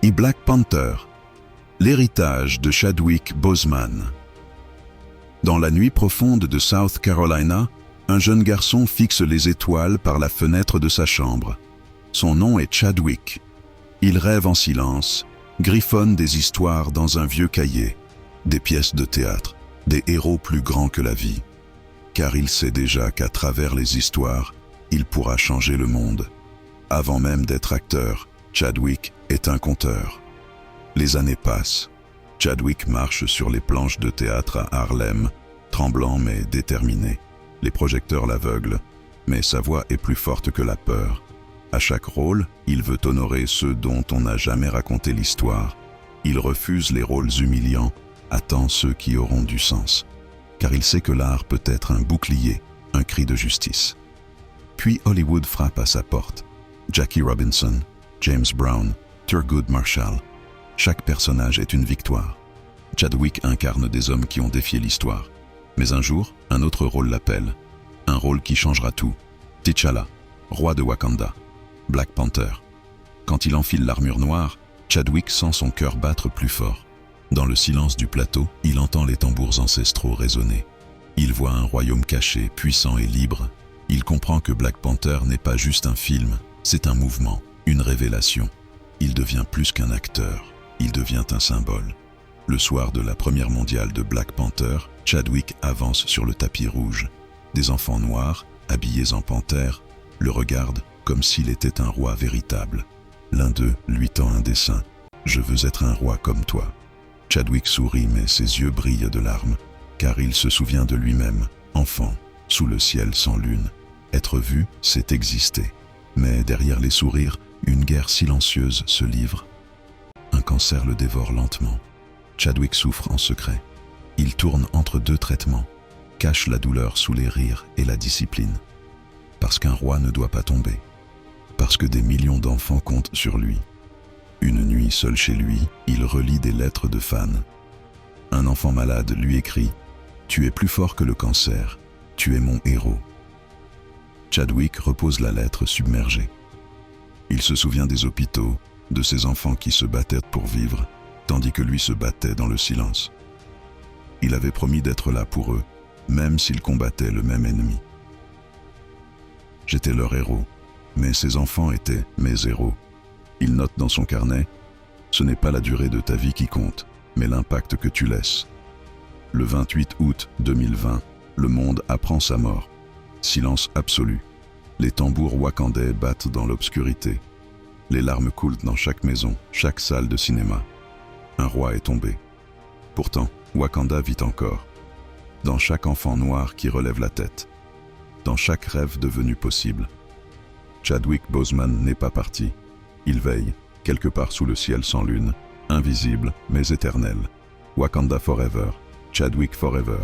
et Black Panther, l'héritage de Chadwick Boseman. Dans la nuit profonde de South Carolina, un jeune garçon fixe les étoiles par la fenêtre de sa chambre. Son nom est Chadwick. Il rêve en silence, griffonne des histoires dans un vieux cahier, des pièces de théâtre, des héros plus grands que la vie. Car il sait déjà qu'à travers les histoires, il pourra changer le monde. Avant même d'être acteur, Chadwick est un conteur. Les années passent. Chadwick marche sur les planches de théâtre à Harlem, tremblant mais déterminé. Les projecteurs l'aveuglent, mais sa voix est plus forte que la peur. À chaque rôle, il veut honorer ceux dont on n'a jamais raconté l'histoire. Il refuse les rôles humiliants, attend ceux qui auront du sens. Car il sait que l'art peut être un bouclier, un cri de justice. Puis Hollywood frappe à sa porte. Jackie Robinson, James Brown, Thurgood Marshall. Chaque personnage est une victoire. Chadwick incarne des hommes qui ont défié l'histoire. Mais un jour, un autre rôle l'appelle. Un rôle qui changera tout. T'Challa, roi de Wakanda. Black Panther. Quand il enfile l'armure noire, Chadwick sent son cœur battre plus fort. Dans le silence du plateau, il entend les tambours ancestraux résonner. Il voit un royaume caché, puissant et libre. Il comprend que Black Panther n'est pas juste un film, c'est un mouvement, une révélation. Il devient plus qu'un acteur, il devient un symbole. Le soir de la première mondiale de Black Panther, Chadwick avance sur le tapis rouge. Des enfants noirs, habillés en panthère, le regardent comme s'il était un roi véritable. L'un d'eux lui tend un dessin. « Je veux être un roi comme toi ». Chadwick sourit mais ses yeux brillent de larmes, car il se souvient de lui-même, enfant, sous le ciel sans lune. Être vu, c'est exister. Mais derrière les sourires, une guerre silencieuse se livre. Un cancer le dévore lentement. Chadwick souffre en secret. Il tourne entre deux traitements, cache la douleur sous les rires et la discipline. Parce qu'un roi ne doit pas tomber. Parce que des millions d'enfants comptent sur lui. Une nuit seul chez lui, il relit des lettres de fans. Un enfant malade lui écrit « Tu es plus fort que le cancer, tu es mon héros ». Chadwick repose la lettre submergée. Il se souvient des hôpitaux, de ces enfants qui se battaient pour vivre, tandis que lui se battait dans le silence. Il avait promis d'être là pour eux, même s'ils combattaient le même ennemi. J'étais leur héros, mais ces enfants étaient mes héros. Il note dans son carnet « Ce n'est pas la durée de ta vie qui compte, mais l'impact que tu laisses ». Le 28 août 2020, le monde apprend sa mort. Silence absolu. Les tambours wakandais battent dans l'obscurité. Les larmes coulent dans chaque maison, chaque salle de cinéma. Un roi est tombé. Pourtant, Wakanda vit encore. Dans chaque enfant noir qui relève la tête. Dans chaque rêve devenu possible. Chadwick Boseman n'est pas parti. Il veille, quelque part sous le ciel sans lune, invisible mais éternel. Wakanda forever, Chadwick forever.